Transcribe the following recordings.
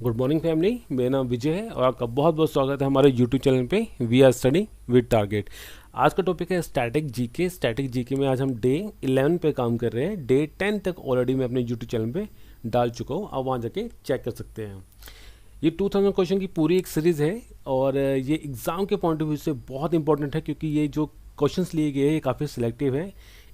Good morning family. मेरा नाम विजय है और आपका बहुत बहुत स्वागत है हमारे यूट्यूब चैनल पे we are study with target. आज का टॉपिक है स्टैटिक जीके। स्टैटिक जीके में आज हम डे 11 पे काम कर रहे हैं। डे 10 तक ऑलरेडी मैं अपने यूट्यूब चैनल पे डाल चुका हूँ, आप वहाँ जाके चेक कर सकते हैं। ये 2000 क्वेश्चन की पूरी एक सीरीज़ है और ये एग्ज़ाम के पॉइंट ऑफ व्यू से बहुत इंपॉर्टेंट है क्योंकि ये जो क्वेश्चंस लिए गए हैं ये काफ़ी सिलेक्टिव है।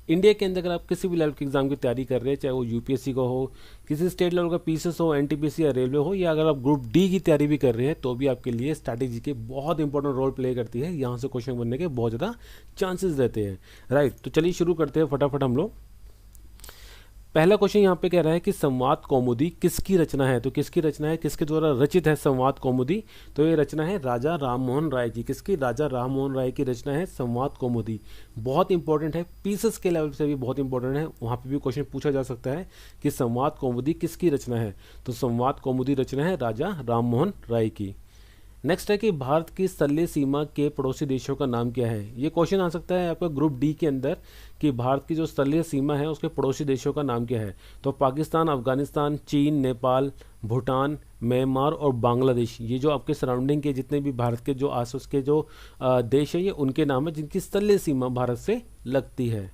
इंडिया के अंदर अगर आप किसी भी लेवल के एग्जाम की तैयारी कर रहे हैं, चाहे वो यूपीएससी का हो, किसी स्टेट लेवल का पीसीएस हो, एनटीपीसी या रेलवे हो, या अगर आप ग्रुप डी की तैयारी भी कर रहे हैं तो भी आपके लिए स्ट्रैटेजी के बहुत इंपॉर्टेंट रोल प्ले करती है। यहाँ से क्वेश्चन बनने के बहुत ज़्यादा चांसेस रहते हैं। राइट, तो चलिए शुरू करते हैं फटाफट हम लोग। पहला क्वेश्चन यहाँ पे कह रहा है कि संवाद कौमुदी किसकी रचना है। तो किसकी रचना है, किसके द्वारा रचित है संवाद कौमुदी? तो ये रचना है राजा राममोहन राय की। किसकी? राजा राममोहन राय की रचना है संवाद कौमुदी। बहुत इंपॉर्टेंट है, पीसेस के लेवल से भी बहुत इंपॉर्टेंट है, वहाँ पे भी क्वेश्चन पूछा जा सकता है कि संवाद कौमुदी किसकी रचना है। तो संवाद कौमुदी रचना है राजा राममोहन राय की। नेक्स्ट है कि भारत की स्थलीय सीमा के पड़ोसी देशों का नाम क्या है। ये क्वेश्चन आ सकता है आपका ग्रुप डी के अंदर कि भारत की जो स्थलीय सीमा है उसके पड़ोसी देशों का नाम क्या है। तो पाकिस्तान, अफगानिस्तान, चीन, नेपाल, भूटान, म्यांमार और बांग्लादेश, ये जो आपके सराउंडिंग के जितने भी भारत के जो आसपास के जो देश हैं ये उनके नाम है जिनकी स्थलीय सीमा भारत से लगती है।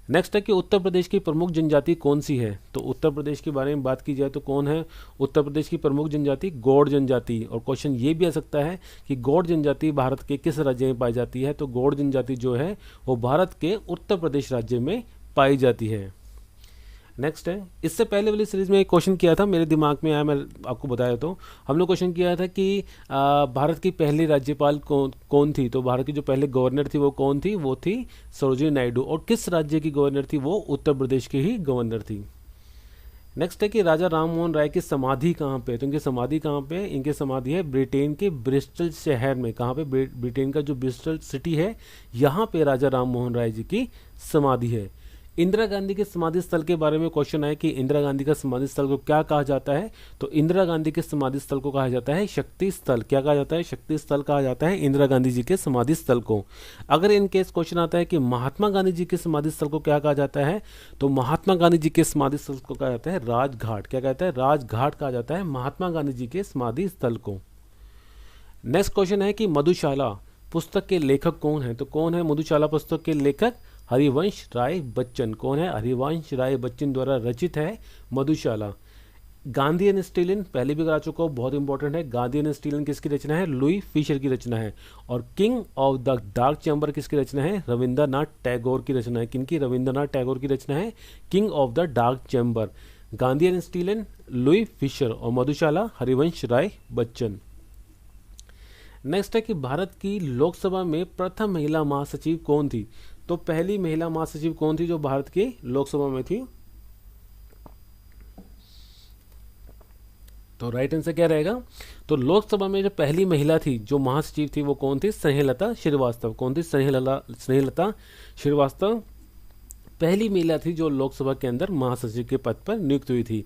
नेक्स्ट है कि उत्तर प्रदेश की प्रमुख जनजाति कौन सी है। तो उत्तर प्रदेश के बारे में बात की जाए तो कौन है उत्तर प्रदेश की प्रमुख जनजाति? गौड़ जनजाति। और क्वेश्चन ये भी आ सकता है कि गौड़ जनजाति भारत के किस राज्य में पाई जाती है। तो गौड़ जनजाति जो है वो भारत के उत्तर प्रदेश राज्य में पाई जाती है। नेक्स्ट है, इससे पहले वाली सीरीज में एक क्वेश्चन किया था, मेरे दिमाग में आया, मैं आपको बताया। तो हम लोग क्वेश्चन किया था कि भारत की पहली राज्यपाल कौन थी। तो भारत की जो पहले गवर्नर थी वो कौन थी? वो थी सरोजिनी नायडू। और किस राज्य की गवर्नर थी? वो उत्तर प्रदेश की ही गवर्नर थी। नेक्स्ट है कि राजा राममोहन राय की समाधि कहाँ पे? तो इनकी समाधि कहाँ पे है? इनकी समाधि है ब्रिटेन के ब्रिस्टल शहर में। कहाँ पे? ब्रिटेन का जो ब्रिस्टल सिटी है यहाँ पे राजा राममोहन राय जी की समाधि है। इंदिरा गांधी के समाधि स्थल के बारे में क्वेश्चन है कि इंदिरा गांधी का समाधि स्थल को क्या कहा जाता है। तो इंदिरा गांधी के समाधि स्थल को कहा जाता है शक्ति स्थल। क्या कहा जाता है? शक्ति स्थल कहा जाता है इंदिरा गांधी जी के समाधि स्थल को। अगर इन केस क्वेश्चन आता है कि महात्मा गांधी जी के समाधि स्थल को क्या कहा जाता है, तो महात्मा गांधी जी के समाधि स्थल को कहा जाता है राजघाट। क्या कहता है? राजघाट कहा जाता है महात्मा गांधी जी के समाधि स्थल को। नेक्स्ट क्वेश्चन है कि मधुशाला पुस्तक के लेखक कौन है। तो कौन है मधुशाला पुस्तक के लेखक? हरिवंश राय बच्चन। कौन है? हरिवंश राय बच्चन द्वारा रचित है मधुशाला। गांधी एंड स्टीलिन पहले भी करा चुका हूँ, बहुत इंपॉर्टेंट है। गांधी एंड स्टीलिन किसकी रचना है? लुई फिशर की रचना है। और king of the dark chamber किसकी रचना है? रविंद्रनाथ टैगोर की रचना है। किनकी? रविंद्रनाथ टैगोर की रचना है king of the dark chamber. Gandhi and Stalin, Louis Fischer, और मधुशाला हरिवंश राय बच्चन। नेक्स्ट है कि भारत की लोकसभा में प्रथम महिला महासचिव कौन थी। तो पहली महिला महासचिव कौन थी जो भारत की लोकसभा में थी? तो राइट आंसर क्या रहेगा? तो लोकसभा में जो पहली महिला थी जो महासचिव थी वो कौन थी? स्नेहलता श्रीवास्तव। कौन थी? स्नेहलता श्रीवास्तव पहली महिला थी जो लोकसभा के अंदर महासचिव के पद पर नियुक्त हुई थी।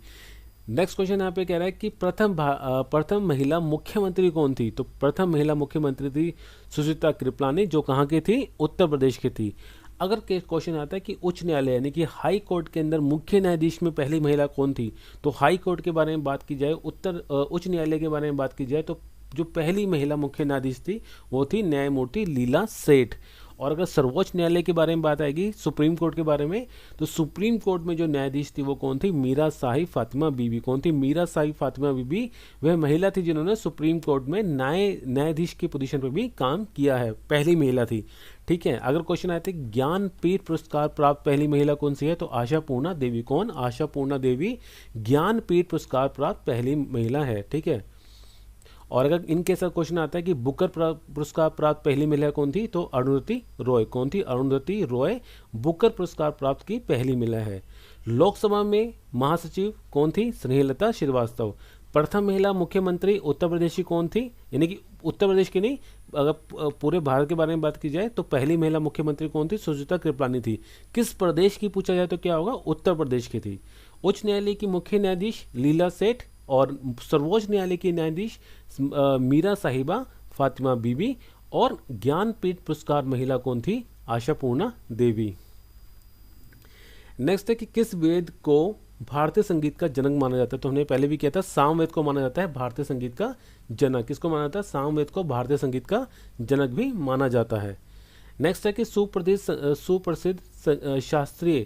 नेक्स्ट क्वेश्चन यहाँ पे कह रहा है कि प्रथम महिला मुख्यमंत्री कौन थी। तो प्रथम महिला मुख्यमंत्री थी सुचित्रा कृपलानी, जो कहाँ की थी? उत्तर प्रदेश की थी। अगर क्वेश्चन आता है कि उच्च न्यायालय यानी कि हाई कोर्ट के अंदर मुख्य न्यायाधीश में पहली महिला कौन थी, तो हाई कोर्ट के बारे में बात की जाए, उच्च न्यायालय के बारे में बात की जाए, तो जो पहली महिला मुख्य न्यायाधीश थी वो थी न्यायमूर्ति लीला सेठ। और अगर सर्वोच्च न्यायालय के बारे में बात आएगी, सुप्रीम कोर्ट के बारे में, तो सुप्रीम कोर्ट में जो न्यायाधीश थी वो कौन थी? मीरा साहिब फातिमा बीबी। कौन थी? मीरा साहिब फातिमा बीबी वह महिला थी जिन्होंने सुप्रीम कोर्ट में न्यायाधीश की पोजीशन पर भी काम किया है, पहली महिला थी। ठीक है। अगर क्वेश्चन आए थे ज्ञानपीठ पुरस्कार प्राप्त पहली महिला कौन सी है, तो आशापूर्णा देवी। कौन? आशापूर्णा देवी ज्ञानपीठ पुरस्कार प्राप्त पहली महिला है। ठीक है। और अगर इनके साथ क्वेश्चन आता है कि बुकर पुरस्कार प्राप्त पहली महिला कौन थी, तो अरुंधति रॉय। कौन थी? अरुंधति रॉय बुकर पुरस्कार प्राप्त की पहली महिला है। लोकसभा में महासचिव कौन थी? स्नेहलता श्रीवास्तव। प्रथम महिला मुख्यमंत्री उत्तर प्रदेश की कौन थी? यानी कि उत्तर प्रदेश की नहीं, अगर पूरे भारत के बारे में बात की जाए तो पहली महिला मुख्यमंत्री कौन थी? सुचित्रा कृपलानी थी। किस प्रदेश की पूछा जाए तो क्या होगा? उत्तर प्रदेश की थी। उच्च न्यायालय की मुख्य न्यायाधीश लीला सेठ और सर्वोच्च न्यायालय की न्यायाधीश मीरा साहिबा फातिमा बीबी। और ज्ञानपीठ पुरस्कार महिला कौन थी? आशापूर्णा देवी। नेक्स्ट है कि किस वेद को भारतीय संगीत का जनक माना जाता है? तो हमने पहले भी किया था, सामवेद को माना जाता है भारतीय संगीत का जनक। किसको माना जाता है? सामवेद को भारतीय संगीत का जनक भी माना जाता है। नेक्स्ट है कि सुप्रसिद्ध शास्त्रीय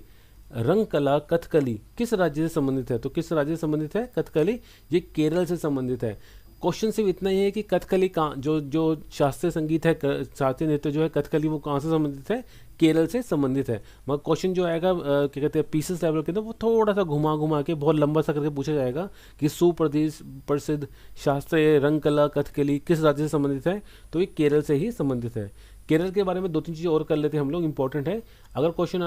रंग कला कथकली किस राज्य से संबंधित है? तो किस राज्य से संबंधित है कथकली? ये केरल से संबंधित है। क्वेश्चन सिर्फ इतना ही है कि कथकली कहाँ, जो शास्त्रीय संगीत है, शास्त्रीय नृत्य जो है कथकली, वो कहाँ से संबंधित है? केरल से संबंधित है। मगर क्वेश्चन जो आएगा क्या कहते हैं पीसेस लेवल के अंदर, वो थोड़ा सा घुमा घुमा के बहुत लंबा सा करके पूछा जाएगा कि सुप्रसिद्ध शास्त्रीय रंग कला कथकली किस राज्य से संबंधित है? तो ये केरल से ही संबंधित है। केरल के बारे में 2-3 चीज़ें और कर लेते हैं हम लोग, इंपॉर्टेंट है। अगर क्वेश्चन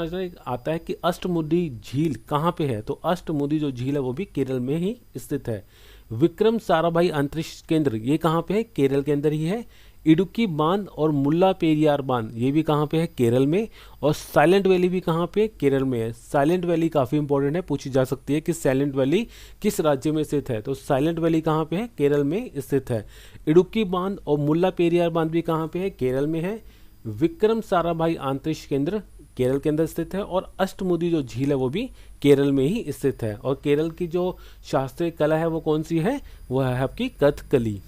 आता है कि अष्टमुदी झील कहाँ पे है? तो अष्टमुदी जो झील है वो भी केरल में ही स्थित है। विक्रम साराभाई अंतरिक्ष केंद्र ये कहाँ पे है? केरल के अंदर ही है। इडुक्की बांध और मुल्ला पेरियार बांध ये भी कहाँ पे है? केरल में। और साइलेंट वैली भी कहाँ पे? केरल में है। साइलेंट वैली काफ़ी इंपॉर्टेंट है, पूछी जा सकती है कि साइलेंट वैली किस राज्य में स्थित है? तो साइलेंट वैली कहाँ पे है? केरल में स्थित है। इडुक्की बांध और मुल्ला पेरियार बांध भी कहाँ पे है? केरल में है। विक्रम साराभाई अंतरिक्ष केंद्र केरल के अंदर स्थित है। और अष्टमुदी जो झील है वो भी केरल में ही स्थित है। और केरल की जो शास्त्रीय कला है वो कौन सी है? वो है आपकी कथकली।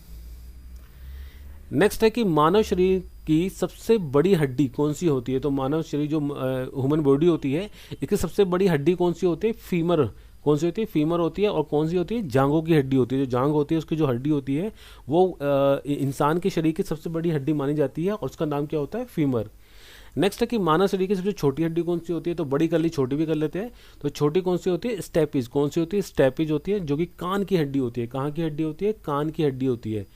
नेक्स्ट है कि मानव शरीर की सबसे बड़ी हड्डी कौन सी होती है? तो मानव शरीर जो ह्यूमन बॉडी होती है, इसकी सबसे बड़ी हड्डी कौन सी होती है? फीमर। कौन सी होती है? फीमर होती है। और कौन सी होती है? जांघों की हड्डी होती है। जो जांघ होती है उसकी जो हड्डी होती है वो इंसान के शरीर की सबसे बड़ी हड्डी मानी जाती है और उसका नाम क्या होता है? फीमर। नेक्स्ट है कि मानव शरीर की सबसे छोटी हड्डी कौन सी होती है? तो बड़ी कर ली, छोटी भी कर लेते हैं। तो छोटी कौन सी होती है? स्टेपिज। कौन सी होती है? स्टेपिज होती है, जो कि कान की हड्डी होती है। कहाँ की हड्डी होती है? कान की हड्डी होती है।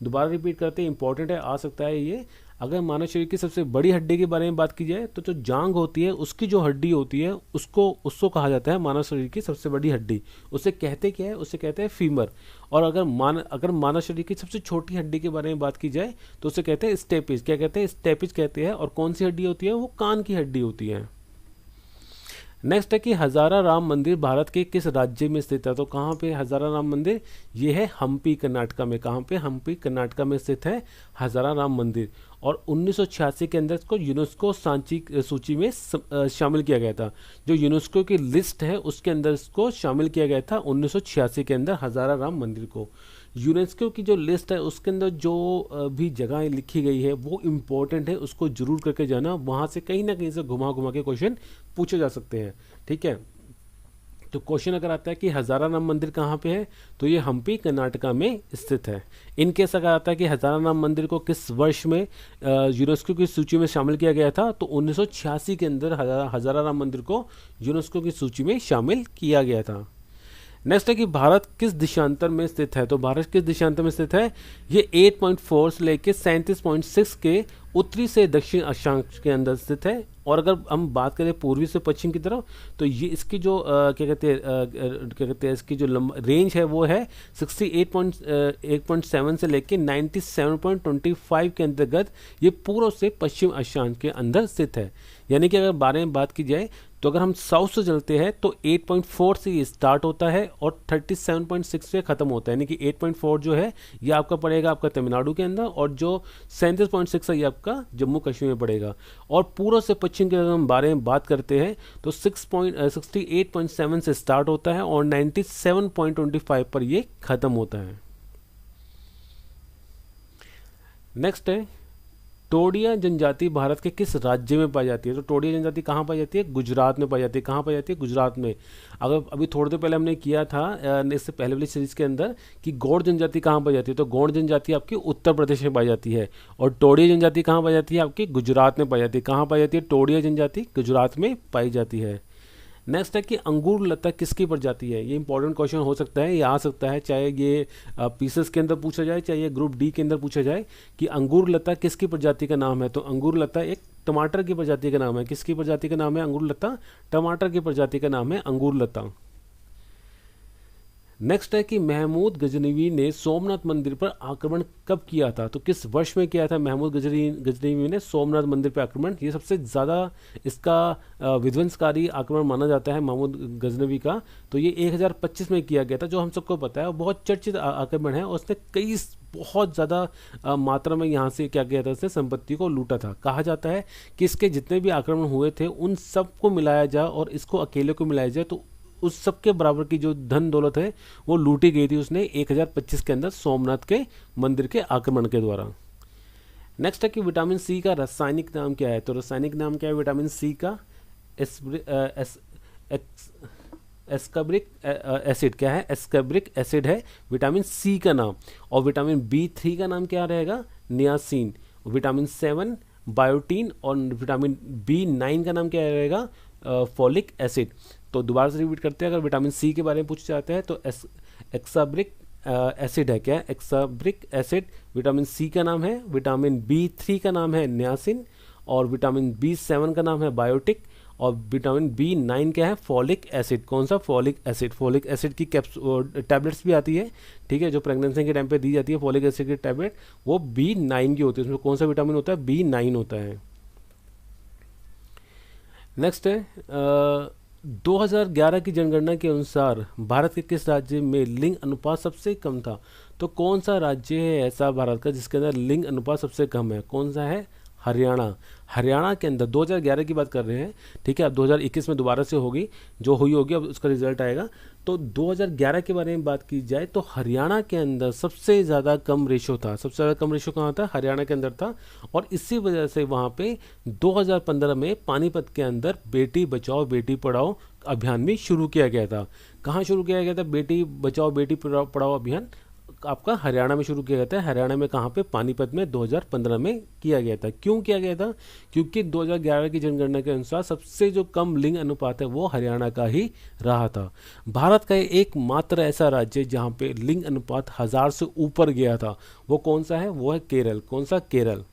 दोबारा रिपीट करते हैं, इंपॉर्टेंट है, आ सकता है ये। अगर मानव शरीर की सबसे बड़ी हड्डी के बारे में बात की जाए तो जो जांघ होती है उसकी जो हड्डी होती है उसको कहा जाता है मानव शरीर की सबसे बड़ी हड्डी। उसे कहते क्या है? उसे कहते हैं फीमर। और अगर मानव शरीर की सबसे छोटी हड्डी के बारे में बात की जाए तो उसे कहते हैं स्टेपिज। क्या कहते हैं? स्टेपिज कहते हैं। और कौन सी हड्डी होती है? वो कान की हड्डी होती है। नेक्स्ट है कि हजारा राम मंदिर भारत के किस राज्य में स्थित है? तो कहाँ पे हजारा राम मंदिर? ये है हम्पी कर्नाटका में। कहाँ पे? हम्पी कर्नाटका में स्थित है हजारा राम मंदिर। और 1986 के अंदर इसको यूनेस्को सांची सूची में शामिल किया गया था। जो यूनेस्को की लिस्ट है उसके अंदर इसको शामिल किया गया था 1986 के अंदर हजारा राम मंदिर को। यूनेस्को की जो लिस्ट है उसके अंदर जो भी जगहें लिखी गई है वो इम्पोर्टेंट है, उसको जरूर करके जाना। वहाँ से कहीं ना कहीं से घुमा घुमा के क्वेश्चन पूछे जा सकते हैं। ठीक है, तो क्वेश्चन अगर आता है कि हजारा राम मंदिर कहाँ पे है, तो ये हम्पी कर्नाटका में स्थित है। इन केस अगर आता है कि हजारा राम मंदिर को किस वर्ष में यूनेस्को की सूची में शामिल किया गया था, तो 1986 के अंदर हजारा राम मंदिर को यूनेस्को की सूची में शामिल किया गया था। नेक्स्ट है कि भारत किस दिशांतर में स्थित है? तो भारत किस दिशांतर में स्थित है? ये 8.4 से लेके 37.6 के उत्तरी से दक्षिण अक्षांश के अंदर स्थित है। और अगर हम बात करें पूर्वी से पश्चिम की तरफ, तो ये इसकी जो क्या कहते हैं इसकी जो रेंज है वो है 68.7 से लेके 97.25 के अंतर्गत ये पूर्व से पश्चिम अक्षांश के अंदर स्थित है। यानी कि अगर बारे में बात की जाए तो अगर हम साउथ से चलते हैं तो 8.4 से ये स्टार्ट होता है और 37.6 से खत्म होता है। यानी कि 8.4 जो है ये आपका पड़ेगा आपका तमिलनाडु के अंदर, और जो 37.6 है ये आपका जम्मू कश्मीर में पड़ेगा। और पूर्व से पश्चिम के अगर हम बारे में बात करते हैं तो 68.7 से स्टार्ट होता है और 97.25 पर ये खत्म होता है। नेक्स्ट है टोडिया जनजाति भारत के किस राज्य में पाई जाती है? तो टोडिया जनजाति कहाँ पाई जाती है? गुजरात में पाई जाती है। कहाँ पाई जाती है? गुजरात में। अगर अभी थोड़ी देर पहले हमने किया था इससे पहले वाली सीरीज के अंदर कि गौड़ जनजाति कहाँ पाई जाती है, तो गौड़ जनजाति आपकी उत्तर प्रदेश में पाई जाती है। और टोडिया जनजाति कहाँ पाई जाती है? आपकी गुजरात में पाई जाती है। कहाँ पाई जाती है टोडिया जनजाति? गुजरात में पाई जाती है। नेक्स्ट है कि अंगूर लता किसकी प्रजाति है? ये इंपॉर्टेंट क्वेश्चन हो सकता है, ये आ सकता है, चाहे ये पीसेस के अंदर पूछा जाए चाहे ये ग्रुप डी के अंदर पूछा जाए कि अंगूर लता किसकी प्रजाति का नाम है। तो अंगूर लता एक टमाटर की प्रजाति का नाम है। किसकी प्रजाति का नाम है अंगूर लता? टमाटर की प्रजाति का नाम है अंगूर लता। नेक्स्ट है कि महमूद गजनवी ने सोमनाथ मंदिर पर आक्रमण कब किया था? तो किस वर्ष में किया था महमूद गजनवी ने सोमनाथ मंदिर पर आक्रमण? ये सबसे ज़्यादा इसका विध्वंसकारी आक्रमण माना जाता है महमूद गजनवी का। तो ये 1025 में किया गया था, जो हम सबको पता है, और बहुत चर्चित आक्रमण है। और उसने कई बहुत ज़्यादा मात्रा में यहाँ से क्या किया था, उसने संपत्ति को लूटा था। कहा जाता है कि इसके जितने भी आक्रमण हुए थे उन सबको मिलाया जाए और इसको अकेले को मिलाया जाए तो उस सब के बराबर की जो धन दौलत है वो लूटी गई थी उसने 1025 के अंदर सोमनाथ के मंदिर के आक्रमण के द्वारा। नेक्स्ट है कि विटामिन सी का रासायनिक नाम क्या है। तो रासायनिक नाम क्या है विटामिन सी का? एस्कर्बिक एसिड क्या है? एस्कर्बिक एसिड है विटामिन सी का नाम। और विटामिन B3 का नाम क्या रहेगा? नियासिन। Vitamin 7 biotin. और विटामिन B9 का नाम क्या रहेगा? Folic acid. तो दोबारा से रिपीट करते हैं, अगर विटामिन सी के बारे में पूछ जाते हैं तो एक्साब्रिक एसिड है क्या? एक्साब्रिक एसिड विटामिन सी का नाम है। विटामिन B3 का नाम है नियासिन। और विटामिन B7 का नाम है बायोटिक। और विटामिन B9 क्या है? Folic acid. कौन सा? Folic acid. फॉलिक एसिड की टैबलेट्स भी आती है, ठीक है, जो प्रेगनेंसी के टाइम पे दी जाती है फॉलिक एसिड की टैबलेट, वो B9 की होती है। उसमें कौन सा विटामिन होता है? B9 होता है। नेक्स्ट है 2011 की जनगणना के अनुसार भारत के किस राज्य में लिंग अनुपात सबसे कम था? तो कौन सा राज्य है ऐसा भारत का जिसके अंदर लिंग अनुपात सबसे कम है? कौन सा है? हरियाणा। हरियाणा के अंदर 2011 की बात कर रहे हैं, ठीक है। अब 2021 में दोबारा से होगी, जो हुई होगी अब उसका रिजल्ट आएगा। तो 2011 के बारे में बात की जाए तो हरियाणा के अंदर सबसे ज़्यादा कम रेशो था। सबसे ज़्यादा कम रेशो कहाँ था? हरियाणा के अंदर था। और इसी वजह से वहाँ पे 2015 में पानीपत के अंदर बेटी बचाओ बेटी पढ़ाओ अभियान भी शुरू किया गया था। कहाँ शुरू किया गया था बेटी बचाओ बेटी पढ़ाओ अभियान? आपका हरियाणा में शुरू किया गया था। हरियाणा में कहाँ पे? पानीपत में 2015 में किया गया था। क्यों किया गया था? क्योंकि 2011 की जनगणना के अनुसार सबसे जो कम लिंग अनुपात है वो हरियाणा का ही रहा था। भारत का एकमात्र ऐसा राज्य जहाँ पे लिंग अनुपात 1000 से ऊपर गया था, वो कौन सा है? वो है केरल। कौन सा? केरल।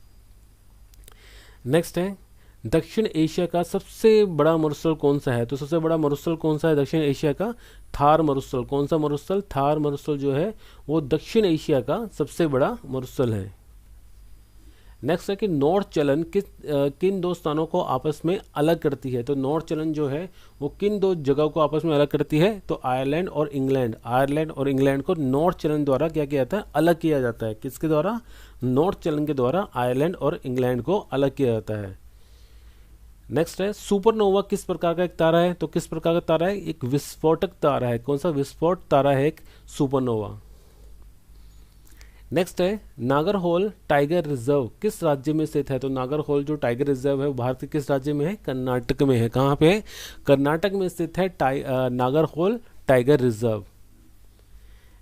नेक्स्ट है दक्षिण एशिया का सबसे बड़ा मरुस्थल कौन सा है? तो सबसे बड़ा मरुस्थल कौन सा है दक्षिण एशिया का? थार मरुस्थल। कौन सा मरुस्थल? थार मरुस्थल जो है वो दक्षिण एशिया का सबसे बड़ा मरुस्थल है। नेक्स्ट है कि नॉर्थ चलन किन दो स्थानों को आपस में अलग करती है? तो नॉर्थ चलन जो है वो किन दो जगहों को आपस में अलग करती है? तो आयरलैंड और इंग्लैंड। आयरलैंड और इंग्लैंड को नॉर्थ चलन द्वारा क्या किया जाता है? अलग किया जाता है। किसके द्वारा? नॉर्थ चलन के द्वारा आयरलैंड और इंग्लैंड को अलग किया जाता है। नेक्स्ट है सुपरनोवा किस प्रकार का एक तारा है? तो किस प्रकार का तारा है? एक विस्फोटक तारा है। कौन सा? विस्फोट तारा है एक सुपरनोवा। नेक्स्ट है नागरहोल टाइगर रिजर्व किस राज्य में स्थित है? तो नागरहोल जो टाइगर रिजर्व है वो भारत के किस राज्य में है? कर्नाटक में है। कहाँ पे है? कर्नाटक में स्थित है Nagarhole tiger reserve.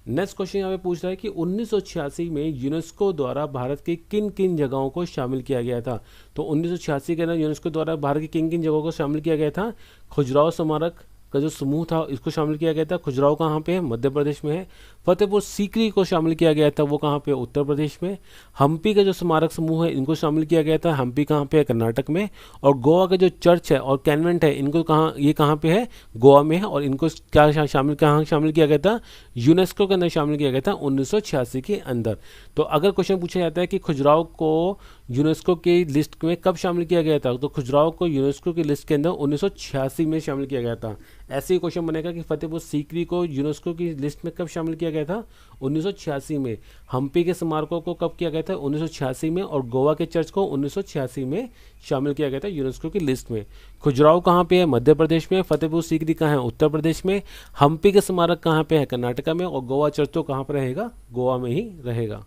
Next question यहाँ पे पूछ रहा है कि 1986 में यूनेस्को द्वारा भारत की किन किन जगहों को शामिल किया गया था? तो 1986 के अंदर यूनेस्को द्वारा भारत की किन किन जगहों को शामिल किया गया था? खजुराहो स्मारक का जो समूह था इसको शामिल किया गया था। खजुराहो कहाँ पे है? मध्य प्रदेश में है। फतेहपुर सीकरी को शामिल किया गया था, वो कहाँ पे? उत्तर प्रदेश में। हम्पी का जो स्मारक समूह है इनको शामिल किया गया था। हम्पी कहाँ पे है? कर्नाटक में। और गोवा का जो चर्च है और कॉन्वेंट है इनको कहाँ, ये कहाँ पे है? गोवा में है। और इनको क्या कहाँ शामिल किया गया था? यूनेस्को के अंदर शामिल किया गया था 1986 के अंदर। तो अगर क्वेश्चन पूछा जाता है कि खजुराहो को यूनेस्को की लिस्ट में कब शामिल किया गया था, तो खजुराहो को यूनेस्को की लिस्ट के अंदर 1986 में शामिल किया गया था। ऐसे ही क्वेश्चन बनेगा कि फतेहपुर सीकरी को यूनेस्को की लिस्ट में कब शामिल किया गया था? 1986 में। हम्पी के स्मारकों को कब किया गया था? 1986 में। और गोवा के चर्च को 1986 में शामिल किया गया था यूनेस्को की लिस्ट में। खजुराहो कहाँ पे है? मध्य प्रदेश में। फतेहपुर सीकरी कहाँ है? उत्तर प्रदेश में। हम्पी के स्मारक कहाँ पे है? कर्नाटका में। और गोवा चर्च तो कहाँ पर रहेगा? गोवा में ही रहेगा।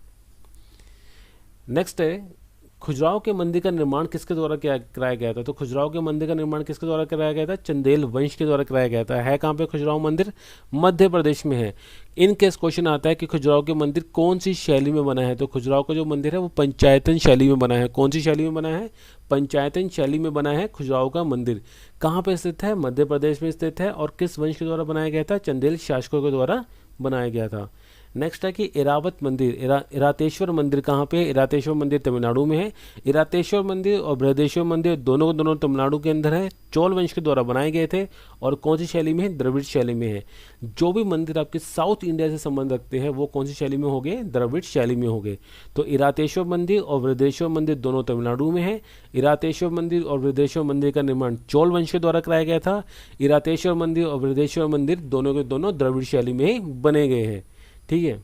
नेक्स्ट है खजुराहो के मंदिर का निर्माण किसके द्वारा कराया गया था? तो खजुराहो के मंदिर का निर्माण किसके द्वारा कराया गया था? चंदेल वंश के द्वारा कराया गया था। है कहाँ पे खजुराहो मंदिर? मध्य प्रदेश में है। इन केस क्वेश्चन आता है कि खजुराहो के मंदिर कौन सी शैली में बना है? तो खजुराहो का जो मंदिर है वो पंचायतन शैली में बना है। कौन सी शैली में बना है? पंचायतन शैली में बना है खजुराहो का मंदिर। कहाँ पे स्थित है? मध्य प्रदेश में स्थित है। और किस वंश के द्वारा बनाया गया था? चंदेल शासकों के द्वारा बनाया गया था। नेक्स्ट है कि इरावत मंदिर इरातेश्वर मंदिर कहाँ पे है? इरातेश्वर मंदिर तमिलनाडु में है। इरातेश्वर मंदिर और बृहदेश्वर मंदिर दोनों तमिलनाडु के अंदर है। चोल वंश के द्वारा बनाए गए थे। और कौन सी शैली में है? द्रविड़ शैली में है। जो भी मंदिर आपके साउथ इंडिया से संबंध रखते हैं वो कौन सी शैली में हो गए? द्रविड़ शैली में हो गए। तो इरातेश्वर मंदिर और बृहदेश्वर मंदिर दोनों तमिलनाडु में है। इरातेश्वर मंदिर और बृहदेश्वर मंदिर का निर्माण चोल वंश के द्वारा कराया गया था। इरातेश्वर मंदिर और बृहदेश्वर मंदिर दोनों के दोनों द्रविड़ शैली में ही बने गए हैं। ठीक है।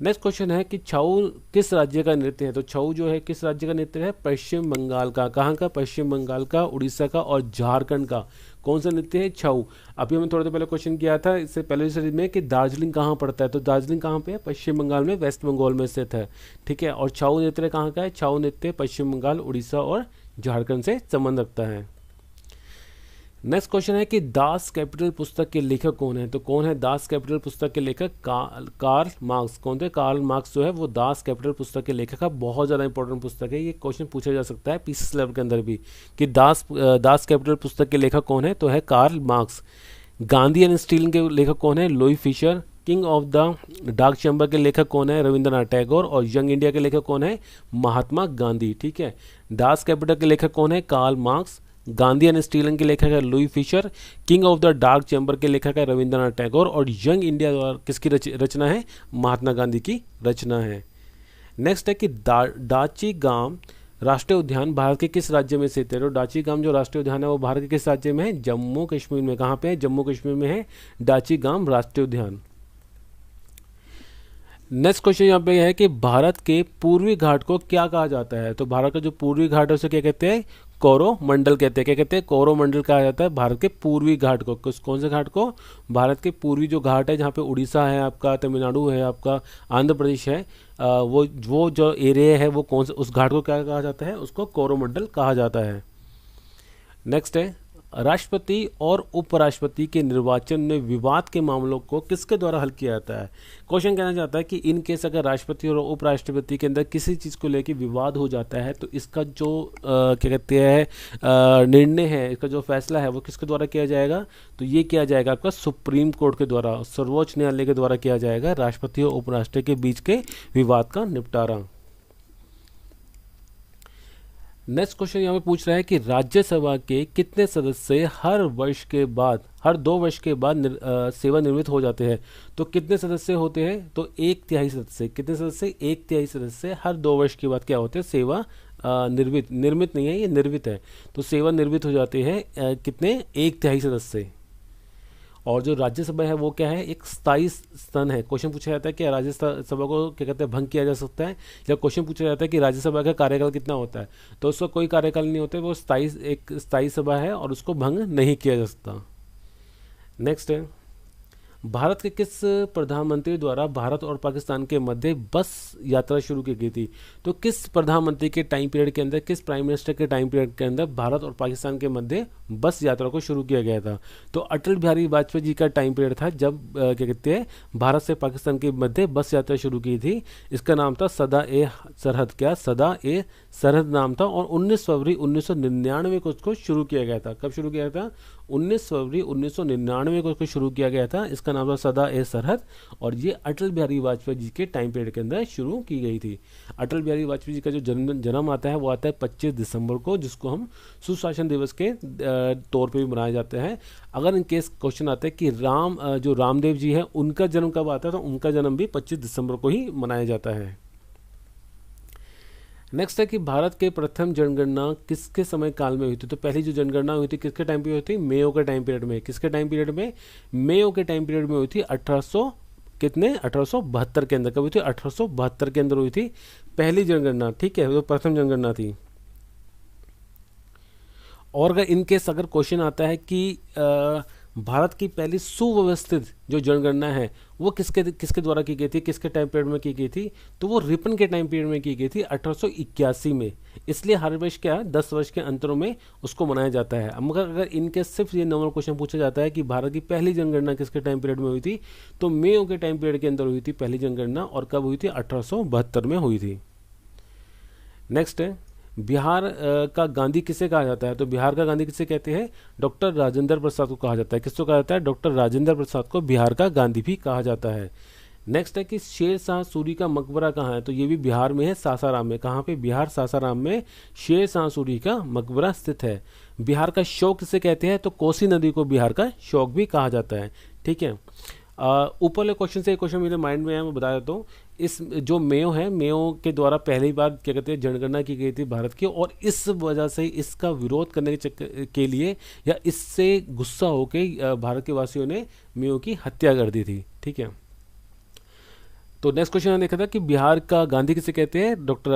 नेक्स्ट क्वेश्चन है कि छऊ किस राज्य का नृत्य है। तो छऊ जो है किस राज्य का नृत्य है, पश्चिम बंगाल का। कहाँ का, पश्चिम बंगाल का, उड़ीसा का और झारखंड का कौन सा नृत्य है, छऊ। अभी हमने थोड़ा देर पहले क्वेश्चन किया था इससे पहले सीरीज में कि दार्जिलिंग कहाँ पड़ता है। तो दार्जिलिंग कहाँ पे है, पश्चिम बंगाल में, वेस्ट बंगाल में स्थित है। ठीक है, और छऊ नृत्य कहाँ का है, छऊ नृत्य पश्चिम बंगाल, उड़ीसा और झारखंड से संबंध रखता है। नेक्स्ट क्वेश्चन है कि दास कैपिटल पुस्तक के लेखक कौन है। तो कौन है दास कैपिटल पुस्तक के लेखक, कार्ल मार्क्स। कौन थे, कार्ल मार्क्स जो है वो दास कैपिटल पुस्तक के लेखक का बहुत ज़्यादा इंपॉर्टेंट पुस्तक है। ये क्वेश्चन पूछा जा सकता है पीसीएस लेवल के अंदर भी कि दास कैपिटल पुस्तक के लेखक कौन है, तो है Karl Marx. Gandhi and Stalin के लेखक कौन है, Louis Fischer. King of the dark chamber के लेखक कौन है, रविंद्रनाथ टैगोर। और यंग इंडिया के लेखक कौन है, महात्मा गांधी। ठीक है, दास कैपिटल के लेखक कौन है, Karl Marx. Gandhi and Stalin के लेखक है Louis Fischer. King of the dark chamber के लेखक है रविंद्रनाथ टैगोर। और यंग इंडिया द्वारा किसकी रचना है, महात्मा गांधी की रचना है। नेक्स्ट है कि डाची गाम राष्ट्रीय उद्यान भारत के किस राज्य में स्थित है। तो डाची गाम जो राष्ट्रीय उद्यान है वो भारत के किस राज्य में है, जम्मू कश्मीर में। कहाँ पे है, जम्मू कश्मीर में है डाची गाम राष्ट्रीय उद्यान। नेक्स्ट क्वेश्चन यहाँ पे है कि भारत के पूर्वी घाट को क्या कहा जाता है। तो भारत का जो पूर्वी घाट है उसे क्या कहते हैं, कोरोमंडल कहते हैं। क्या कहते हैं, कोरोमंडल कहा जाता है भारत के पूर्वी घाट को। कौन से घाट को, भारत के पूर्वी जो घाट है जहाँ पे उड़ीसा है आपका, तमिलनाडु है आपका, आंध्र प्रदेश है, वो जो एरिया है वो कौन सा, उस घाट को क्या कहा जाता है, उसको कोरोमंडल कहा जाता है। नेक्स्ट है राष्ट्रपति और उपराष्ट्रपति के निर्वाचन में विवाद के मामलों को किसके द्वारा हल किया जाता है। क्वेश्चन कहना चाहता है कि इन केस अगर राष्ट्रपति और उपराष्ट्रपति के अंदर किसी चीज़ को लेकर विवाद हो जाता है तो इसका जो क्या कहते हैं निर्णय है, इसका जो फैसला है वो किसके द्वारा किया जाएगा। तो ये किया जाएगा आपका सुप्रीम कोर्ट के द्वारा, सर्वोच्च न्यायालय के द्वारा किया जाएगा राष्ट्रपति और उपराष्ट्रपति के बीच के विवाद का निपटारा। नेक्स्ट क्वेश्चन यहाँ पे पूछ रहा है कि राज्यसभा के कितने सदस्य हर 2 वर्ष के बाद सेवानिवृत्त हो जाते हैं। तो कितने सदस्य होते हैं, तो 1/3 सदस्य। कितने सदस्य, 1/3 सदस्य हर 2 वर्ष के बाद क्या होते हैं, सेवा निर्मित नहीं है, ये निर्वित है। तो सेवानिवृत्त हो जाते हैं कितने, 1/3 सदस्य। और जो राज्यसभा है वो क्या है, एक स्थायी स्तन है। क्वेश्चन पूछा जाता है कि राज्यसभा को क्या कहते हैं, भंग किया जा सकता है। या क्वेश्चन पूछा जाता है कि राज्यसभा का कार्यकाल कितना होता है, तो उसका कोई कार्यकाल नहीं होता है, वो एक स्थायी सभा है और उसको भंग नहीं किया जा सकता। नेक्स्ट है भारत के किस प्रधानमंत्री द्वारा भारत और पाकिस्तान के मध्य बस यात्रा शुरू की गई थी। तो किस प्रधानमंत्री के टाइम पीरियड के अंदर, किस प्राइम मिनिस्टर के टाइम पीरियड के अंदर भारत और पाकिस्तान के मध्य बस यात्रा को शुरू किया गया था। तो अटल बिहारी वाजपेयी जी का टाइम पीरियड था जब क्या कहते हैं भारत से पाकिस्तान के मध्य बस यात्रा शुरू की थी। इसका नाम था सदा ए सरहद, क्या सदा ए सरहद नाम था। और 19 फरवरी 1999 को उसको शुरू किया गया था। कब शुरू किया था, 19 फरवरी 1999 को उसको शुरू किया गया था। इसका नाम था सदा ए सरहद और ये अटल बिहारी वाजपेयी जी के टाइम पीरियड के अंदर शुरू की गई थी। अटल बिहारी वाजपेयी जी का जो जन्म आता है वो आता है 25 दिसंबर को, जिसको हम सुशासन दिवस के तौर पे भी मनाए जाते हैं। अगर इन केस क्वेश्चन आता है कि जो रामदेव जी है उनका जन्म कब आता है, तो उनका जन्म भी 25 दिसंबर को ही मनाया जाता है। नेक्स्ट है कि भारत के प्रथम जनगणना किसके समय काल में हुई थी। तो पहली जो जनगणना हुई थी किसके टाइम पीरियड हुई थी, मेयो के टाइम पीरियड में। किसके टाइम पीरियड में, मेयो के टाइम पीरियड में हुई थी 1872 के अंदर। कब हुई थी, 1872 के अंदर हुई थी पहली जनगणना। ठीक है, वो प्रथम जनगणना थी। और अगर क्वेश्चन आता है कि भारत की पहली सुव्यवस्थित जो जनगणना है वो किसके द्वारा की गई थी, किसके टाइम पीरियड में की गई थी, तो वो रिपन के टाइम पीरियड में की गई थी 1881 में। इसलिए हर वर्ष क्या 10 वर्ष के अंतरों में उसको मनाया जाता है। मगर अगर इनके सिर्फ ये नॉर्मल क्वेश्चन पूछा जाता है कि भारत की पहली जनगणना किसके टाइम पीरियड में हुई थी, तो मेयो के टाइम पीरियड के अंदर हुई थी पहली जनगणना। और कब हुई थी, 1872 में हुई थी। नेक्स्ट है बिहार का गांधी किसे कहा जाता है। तो बिहार का गांधी किसे कहते हैं, डॉक्टर राजेंद्र प्रसाद को कहा जाता है। किसको कहा जाता है, डॉक्टर राजेंद्र प्रसाद को बिहार का गांधी भी कहा जाता है। नेक्स्ट है कि शेर शाह सूरी का मकबरा कहाँ है। तो ये भी बिहार में है, सासाराम में। कहाँ पे, बिहार सासाराम में शेर शाह सूरी का मकबरा स्थित है। बिहार का शोक किसे कहते हैं, तो कोसी नदी को बिहार का शोक भी कहा जाता है। ठीक है, ऊपर वाले क्वेश्चन से एक क्वेश्चन मेरे माइंड में है, मैं बता देता हूँ। इस जो मेयो है, मेयो के द्वारा पहली बार क्या कहते हैं जनगणना की गई थी भारत की, और इस वजह से इसका विरोध करने के लिए या इससे गुस्सा होकर भारत के वासियों ने मेयो की हत्या कर दी थी। ठीक है, तो नेक्स्ट क्वेश्चन देखा था कि बिहार का गांधी किसे कहते हैं, डॉक्टर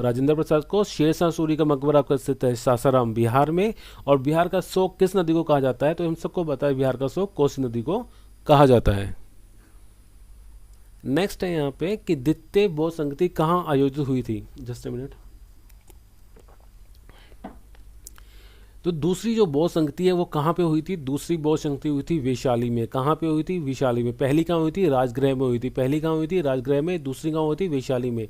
राजेंद्र प्रसाद को। शेरशाह सूरी का मकबरा आपका स्थित है सासाराम बिहार में। और बिहार का शोक किस नदी को कहा जाता है, तो हम सबको पता है बिहार का शोक कोसी नदी को कहा जाता है। नेक्स्ट है यहाँ पे कि द्वितीय बौद्ध संगति कहाँ आयोजित हुई थी, जस्ट ए मिनट। तो दूसरी जो बौद्ध संगति है वो कहाँ पे हुई थी, दूसरी बौद्ध संगति हुई थी वैशाली में। कहाँ पे हुई थी, वैशाली में। पहली कहाँ हुई थी, राजगृह में हुई थी। पहली कहाँ हुई थी, राजगृह में। दूसरी कहाँ हुई थी, वैशाली में।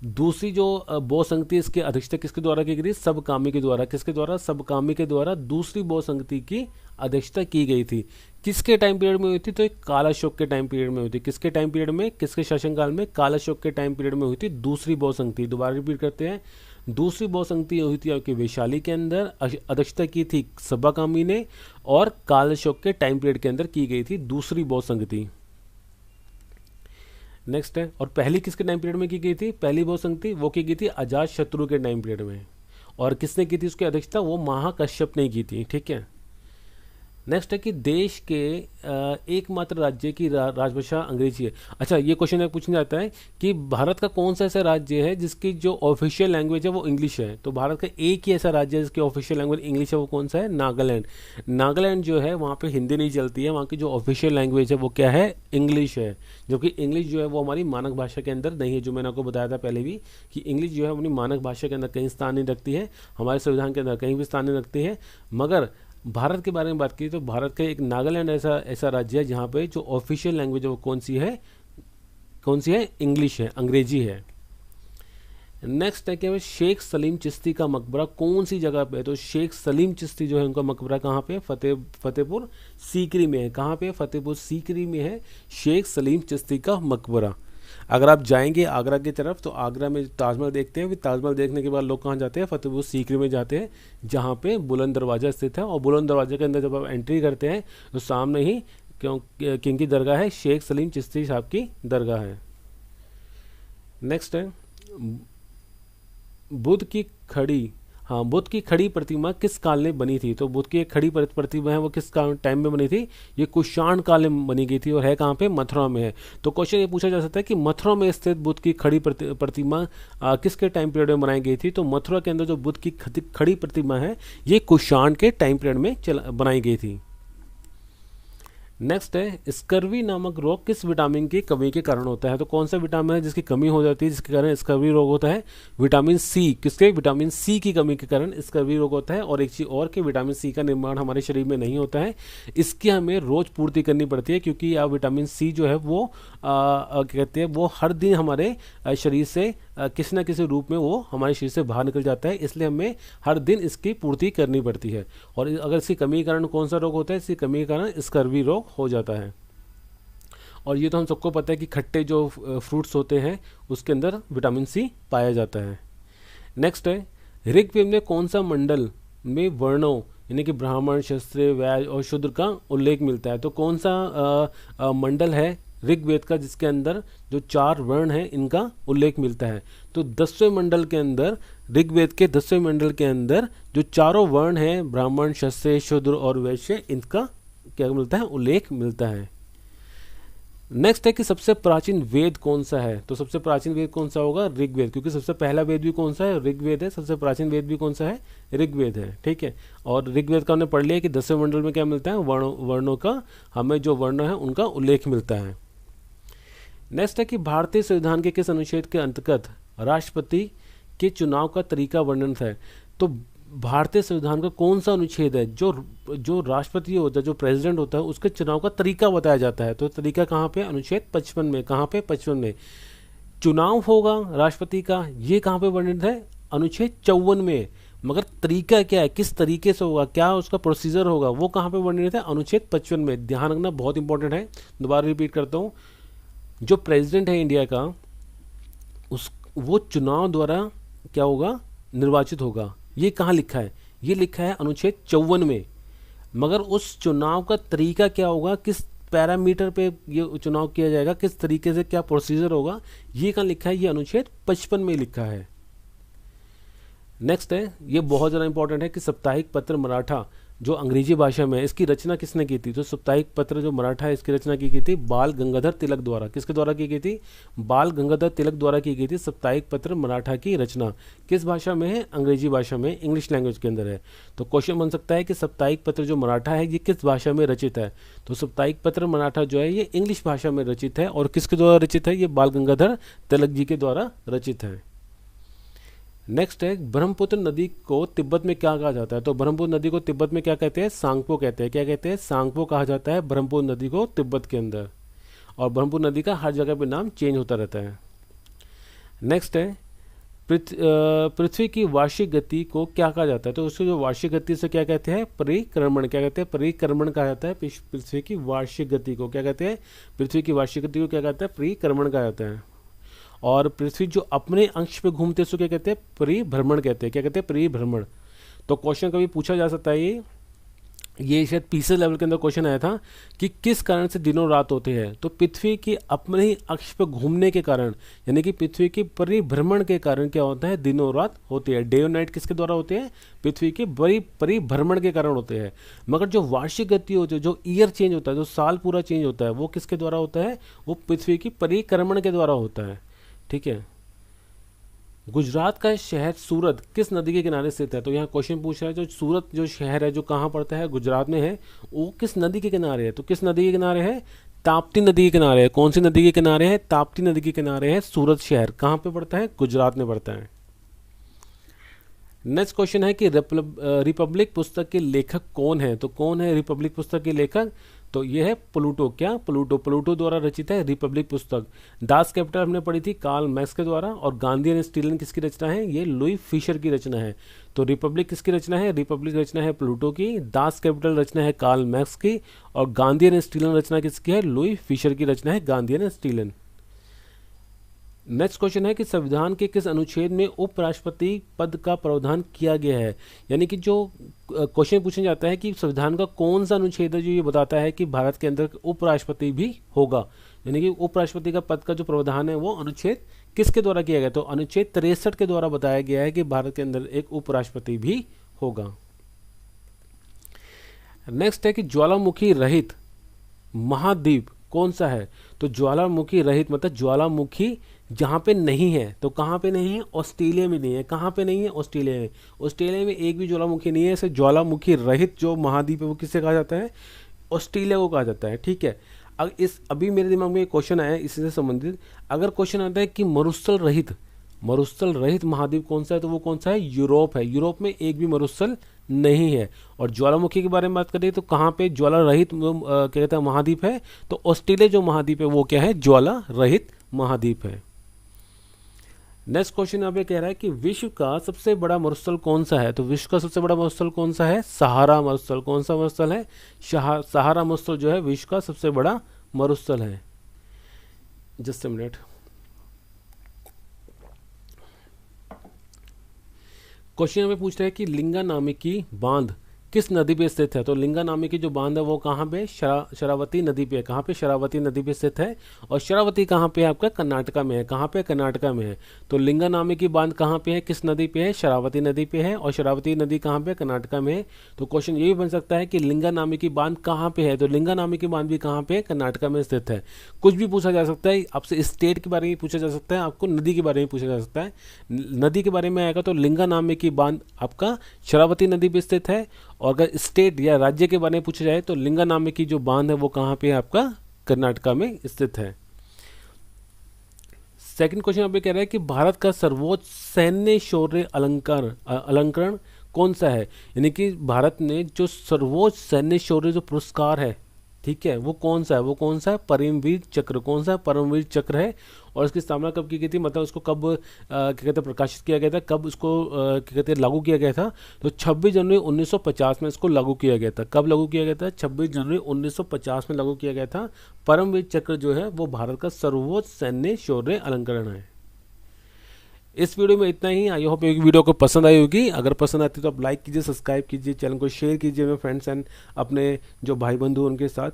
दूसरी जो बौद्ध संगति, इसकी अध्यक्षता किसके द्वारा की गई, सबकामी के द्वारा। किसके द्वारा, सबकामी के द्वारा दूसरी बौद्ध संगति की अध्यक्षता की गई थी। किसके टाइम पीरियड में हुई थी, तो एक काल अशोक के टाइम पीरियड में हुई थी। किसके टाइम पीरियड में, किसके शासनकाल में, काल अशोक के टाइम पीरियड में हुई थी दूसरी बौद्ध संगति। दोबारा रिपीट करते हैं, दूसरी बौद्ध संगति हुई थी आपकी वैशाली के अंदर, अध्यक्षता की थी सबकामी ने, और काल अशोक के टाइम पीरियड के अंदर की गई थी दूसरी बौद्ध संगति। नेक्स्ट है, और पहली किसके टाइम पीरियड में की गई थी, पहली बौद्ध संगति वो की गई थी अजात शत्रु के टाइम पीरियड में। और किसने की थी उसकी अध्यक्षता, वो महाकश्यप ने की थी। ठीक है। नेक्स्ट है कि देश के एकमात्र राज्य की राजभाषा अंग्रेजी है। अच्छा, ये क्वेश्चन पूछने जाता है कि भारत का कौन सा ऐसा राज्य है जिसकी जो ऑफिशियल लैंग्वेज है वो इंग्लिश है। तो भारत का एक ही ऐसा राज्य है जिसकी ऑफिशियल लैंग्वेज इंग्लिश है, वो कौन सा है, नागालैंड। नागालैंड जो है वहाँ पे हिंदी नहीं चलती है, वहाँ की जो ऑफिशियल लैंग्वेज है वो क्या है, इंग्लिश है। जो कि इंग्लिश जो है वो हमारी मानक भाषा के अंदर नहीं है, जो मैंने आपको बताया था पहले भी कि इंग्लिश जो है अपनी मानक भाषा के अंदर कहीं स्थान नहीं रखती है, हमारे संविधान के अंदर कहीं भी स्थान नहीं रखती है। मगर भारत के बारे में बात की तो भारत का एक नागालैंड ऐसा राज्य है जहाँ पे जो ऑफिशियल लैंग्वेज है वो कौन सी है, इंग्लिश है, अंग्रेजी है। नेक्स्ट है कि शेख सलीम चिश्ती का मकबरा कौन सी जगह पे है, तो शेख सलीम चिश्ती जो है उनका मकबरा कहाँ पे, फतेहपुर सीकरी में है। कहाँ पे, फतेहपुर सीकरी में है शेख सलीम चिश्ती का मकबरा। अगर आप जाएंगे आगरा की तरफ तो आगरा में ताजमहल देखते हैं, फिर ताजमहल देखने के बाद लोग कहाँ जाते हैं, फतेहपुर सीकरी में जाते हैं, जहाँ पे बुलंद दरवाज़ा स्थित है। और बुलंद दरवाजे के अंदर जब आप एंट्री करते हैं तो सामने ही किंग की दरगाह है, शेख सलीम चिश्ती साहब की दरगाह है। नेक्स्ट है बुद्ध की खड़ी प्रतिमा किस काल में बनी थी, तो बुद्ध की एक खड़ी प्रतिमा है वो किस टाइम में बनी थी, ये कुषाण काल में बनी गई थी और है कहाँ पे, मथुरा में है। तो क्वेश्चन ये पूछा जा सकता है कि मथुरा में स्थित बुद्ध की खड़ी प्रतिमा किसके टाइम पीरियड में बनाई गई थी, तो मथुरा के अंदर जो बुद्ध की खड़ी प्रतिमा है ये कुषाण के टाइम पीरियड में बनाई गई थी। नेक्स्ट है स्कर्वी नामक रोग किस विटामिन की कमी के कारण होता है, तो कौन सा विटामिन है जिसकी कमी हो जाती है जिसके कारण स्कर्वी रोग होता है, विटामिन सी। किसके, विटामिन सी की कमी के कारण स्कर्वी रोग होता है। और एक चीज़ और कि विटामिन सी का निर्माण हमारे शरीर में नहीं होता है, इसकी हमें रोज पूर्ति करनी पड़ती है, क्योंकि यह विटामिन सी जो है वो कहते हैं वो हर दिन हमारे शरीर से किसी न किसी रूप में वो हमारे शरीर से बाहर निकल जाता है, इसलिए हमें हर दिन इसकी पूर्ति करनी पड़ती है। और अगर इसकी कमी के कारण कौन सा रोग होता है, इसकी कमी के कारण स्कर्वी रोग हो जाता है। और ये तो हम सबको पता है कि खट्टे जो फ्रूट्स होते हैं उसके अंदर विटामिन सी पाया जाता है। नेक्स्ट है ऋग्वेद में कौन सा मंडल में वर्णों यानी कि ब्राह्मण, क्षत्रिय, वैश्य और शूद्र का उल्लेख मिलता है, तो कौन सा मंडल है ऋग्वेद का जिसके अंदर जो 4 वर्ण हैं इनका उल्लेख मिलता है। तो 10वें मंडल के अंदर, ऋग्वेद के 10वें मंडल के अंदर जो चारों वर्ण हैं ब्राह्मण, क्षत्रिय, शूद्र और वैश्य, इनका क्या मिलता है, उल्लेख मिलता है। नेक्स्ट है कि सबसे प्राचीन वेद कौन सा है, तो सबसे प्राचीन वेद कौन सा होगा, ऋग्वेद, क्योंकि सबसे पहला वेद भी कौन सा है, ऋग्वेद है। सबसे प्राचीन वेद भी कौन सा है, ऋग्वेद है। ठीक है। और ऋग्वेद का हमने पढ़ लिया कि 10वें मंडल में क्या मिलता है, वर्णों का, हमें जो वर्ण है उनका उल्लेख मिलता है। नेक्स्ट है कि भारतीय संविधान के किस अनुच्छेद के अंतर्गत राष्ट्रपति के चुनाव का तरीका वर्णन है, तो भारतीय संविधान का कौन सा अनुच्छेद है जो राष्ट्रपति होता है, जो प्रेसिडेंट होता है, उसके चुनाव का तरीका बताया जाता है, तो तरीका कहाँ पे, अनुच्छेद 55 में। कहाँ पे, 55 में। चुनाव होगा राष्ट्रपति का, ये कहाँ पे वर्णित है, अनुच्छेद 54 में। मगर तरीका क्या है, किस तरीके से होगा, क्या उसका प्रोसीजर होगा, वो कहाँ पे वर्णित है, अनुच्छेद 55 में। ध्यान रखना, बहुत इंपॉर्टेंट है। दोबारा रिपीट करता हूँ, जो प्रेसिडेंट है इंडिया का वो चुनाव द्वारा क्या होगा, निर्वाचित होगा। ये कहाँ लिखा है, ये लिखा है अनुच्छेद 54 में। मगर उस चुनाव का तरीका क्या होगा, किस पैरामीटर पे ये चुनाव किया जाएगा, किस तरीके से क्या प्रोसीजर होगा, ये कहाँ लिखा है, ये अनुच्छेद 55 में लिखा है। नेक्स्ट है, ये बहुत ज़्यादा इंपॉर्टेंट है कि साप्ताहिक पत्र मराठा जो अंग्रेजी भाषा में है, इसकी रचना किसने की थी? तो साप्ताहिक पत्र जो मराठा है इसकी रचना की गई थी बाल गंगाधर तिलक द्वारा। किसके द्वारा की गई थी? बाल गंगाधर तिलक द्वारा की गई थी साप्ताहिक पत्र मराठा की रचना। किस भाषा में है? अंग्रेजी भाषा में, इंग्लिश लैंग्वेज के अंदर है। तो क्वेश्चन बन सकता है कि साप्ताहिक पत्र जो मराठा है ये किस भाषा में रचित है? तो साप्ताहिक पत्र मराठा जो है ये इंग्लिश भाषा में रचित है। और किसके द्वारा रचित है? ये बाल गंगाधर तिलक जी के द्वारा रचित है। नेक्स्ट है, ब्रह्मपुत्र नदी को तिब्बत में क्या कहा जाता है? तो ब्रह्मपुत्र नदी को तिब्बत में क्या कहते हैं? सांगपो कहते हैं। क्या कहते हैं? सांगपो कहा जाता है ब्रह्मपुत्र नदी को तिब्बत के अंदर। और ब्रह्मपुत्र नदी का हर जगह पे नाम चेंज होता रहता है। नेक्स्ट है, पृथ्वी की वार्षिक गति को क्या कहा जाता है? तो उसको जो वार्षिक गति से क्या कहते हैं? परिक्रमण। क्या कहते हैं? परिक्रमण कहा जाता है पृथ्वी की वार्षिक गति को। क्या कहते हैं? पृथ्वी की वार्षिक गति को क्या कहते हैं? परिक्रमण कहा जाता है। और पृथ्वी जो अपने अंश पे घूमते हैं उसको क्या कहते हैं? परिभ्रमण कहते हैं। क्या कहते हैं? परिभ्रमण। तो क्वेश्चन कभी पूछा जा सकता है, ये शायद पीसीएस लेवल के अंदर क्वेश्चन आया था कि किस कारण से दिनों रात होते हैं? तो पृथ्वी की अपने ही अक्ष पे घूमने के कारण, यानी कि पृथ्वी की परिभ्रमण के कारण क्या होता है? दिनों रात होती है। डे और नाइट किसके द्वारा होते हैं? पृथ्वी के परिभ्रमण के कारण होते हैं। मगर जो वार्षिक गति होती है, जो ईयर चेंज होता है, जो साल पूरा चेंज होता है, वो किसके द्वारा होता है? वो पृथ्वी की परिक्रमण के द्वारा होता है। ठीक है। गुजरात का शहर सूरत किस नदी के किनारे स्थित है? तो यहाँ क्वेश्चन पूछ रहा है जो सूरत जो शहर है जो कहाँ पड़ता है? गुजरात में है। वो किस नदी के किनारे है? तो किस नदी के किनारे है? ताप्ती नदी के किनारे है। कौन सी नदी के किनारे है? ताप्ती नदी के किनारे है सूरत शहर। कहाँ पे पड़ता है? गुजरात में पड़ता है। नेक्स्ट क्वेश्चन है कि रिपब्लिक पुस्तक के लेखक कौन है? तो कौन है रिपब्लिक पुस्तक के लेखक? तो ये है प्लूटो। क्या? प्लूटो द्वारा रचित है रिपब्लिक पुस्तक। दास कैपिटल हमने पढ़ी थी कार्ल मैक्स के द्वारा। और गांधी एंड स्टीलन किसकी रचना है? ये लुई फिशर की रचना है। तो रिपब्लिक किसकी रचना है? रिपब्लिक रचना है प्लूटो की। दास कैपिटल रचना है कार्ल मैक्स की। और गांधी एंड स्टीलन रचना किसकी है? लुई फिशर की रचना है गांधी एंड स्टीलन। नेक्स्ट क्वेश्चन है कि संविधान के किस अनुच्छेद में उपराष्ट्रपति पद का प्रावधान किया गया है? यानी कि जो क्वेश्चन पूछा जाता है कि संविधान का कौन सा अनुच्छेद है जो ये बताता है कि भारत के अंदर उपराष्ट्रपति भी होगा, यानी कि उपराष्ट्रपति का पद का जो प्रावधान है वो अनुच्छेद किसके द्वारा किया गया? तो अनुच्छेद 63 के द्वारा बताया गया है कि भारत के अंदर एक उपराष्ट्रपति भी होगा। नेक्स्ट है कि ज्वालामुखी रहित महाद्वीप कौन सा है? तो ज्वालामुखी रहित मतलब ज्वालामुखी जहाँ पे नहीं है। तो कहाँ पे नहीं है? ऑस्ट्रेलिया में नहीं है। कहाँ पे नहीं है? ऑस्ट्रेलिया में। ऑस्ट्रेलिया में एक भी ज्वालामुखी नहीं है। ऐसे ज्वालामुखी रहित जो महाद्वीप है वो किससे कहा जाता है? ऑस्ट्रेलिया को कहा जाता है। ठीक है। अब अभी मेरे दिमाग में एक क्वेश्चन आया है इसी से संबंधित। अगर क्वेश्चन आता है कि मरुस्थल रहित महाद्वीप कौन सा है? तो वो कौन सा है? यूरोप है। यूरोप में एक भी मरुस्थल नहीं है। और ज्वालामुखी के बारे में बात करें तो कहाँ पे ज्वाला रहित क्या कहते हैं महाद्वीप है? तो ऑस्ट्रेलिया जो महाद्वीप है वो क्या है? ज्वाला रहित महाद्वीप है। नेक्स्ट क्वेश्चन यहाँ पे कह रहा है कि विश्व का सबसे बड़ा मरुस्थल कौन सा है? तो विश्व का सबसे बड़ा मरुस्थल कौन सा है? सहारा मरुस्थल। कौन सा मरुस्थल है? सहारा मरुस्थल जो है विश्व का सबसे बड़ा मरुस्थल है। Just a minute. क्वेश्चन यहाँ पे पूछ रहा है कि लिंगा नामी की बांध किस नदी पे स्थित है? तो लिंगा नामी की जो बांध है वो कहाँ पे? शरावती नदी पे है। कहाँ पे? शरावती नदी पे स्थित है। और शरावती कहाँ पे है? आपका कर्नाटका में है। कहाँ पे? कर्नाटका में है। तो लिंगा नामी की बांध कहाँ पे है? किस नदी पे है? शरावती नदी पे है। और शरावती नदी कहाँ पे? कर्नाटका में है। तो क्वेश्चन ये भी बन सकता है कि लिंगा नामी की बांध कहाँ पे है? तो लिंगा नामी की बांध भी कहाँ पे है? कर्नाटका में स्थित है। कुछ भी पूछा जा सकता है आपसे। स्टेट के बारे में पूछा जा सकता है, आपको नदी के बारे में पूछा जा सकता है। नदी के बारे में आएगा तो लिंगा नामी की बांध आपका शरावती नदी पे स्थित है। और अगर स्टेट या राज्य के बारे में पूछा जाए तो लिंगा नामी की जो बांध है वो कहाँ पे है? आपका कर्नाटका में स्थित है। सेकंड क्वेश्चन यहाँ पे कह रहा है कि भारत का सर्वोच्च सैन्य शौर्य अलंकरण कौन सा है? यानी कि भारत ने जो सर्वोच्च सैन्य शौर्य जो पुरस्कार है, ठीक है, वो कौन सा है? वो कौन सा है? परमवीर चक्र। कौन सा? परमवीर चक्र है। और इसकी स्थापना कब की गई थी? मतलब उसको कब क्या कहते हैं प्रकाशित किया गया था? कब उसको क्या कहते हैं लागू किया गया था? तो 26 जनवरी 1950 में इसको लागू किया गया था। कब लागू किया गया था? 26 जनवरी 1950 में लागू किया गया था। परमवीर चक्र जो है वो भारत का सर्वोच्च सैन्य शौर्य अलंकरण है। इस वीडियो में इतना ही। आई होप ये वीडियो को पसंद आई होगी। अगर पसंद आती तो आप लाइक कीजिए, सब्सक्राइब कीजिए, चैनल को शेयर कीजिए अपने फ्रेंड्स एंड अपने जो भाई बंधु उनके साथ।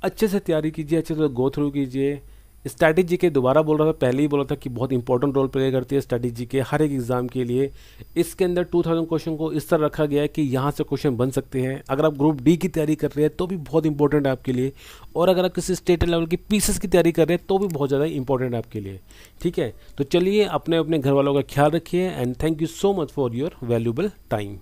अच्छे से तैयारी कीजिए, अच्छे से गो थ्रू कीजिए। स्ट्रैटेजी के दोबारा बोल रहा था, पहले ही बोला था कि बहुत इंपॉर्टेंट रोल प्ले करती है स्ट्रैटेजी के हर एक एग्जाम के लिए। इसके अंदर 2000 क्वेश्चन को इस तरह रखा गया है कि यहाँ से क्वेश्चन बन सकते हैं। अगर आप ग्रुप डी की तैयारी कर रहे हैं तो भी बहुत इंपॉर्टेंट है आपके लिए, और अगर आप किसी स्टेट लेवल की पीसेस की तैयारी कर रहे हैं तो भी बहुत ज़्यादा इंपॉर्टेंट है आपके लिए। ठीक है, तो चलिए अपने अपने घर वालों का ख्याल रखिए, and thank you so much for your valuable time.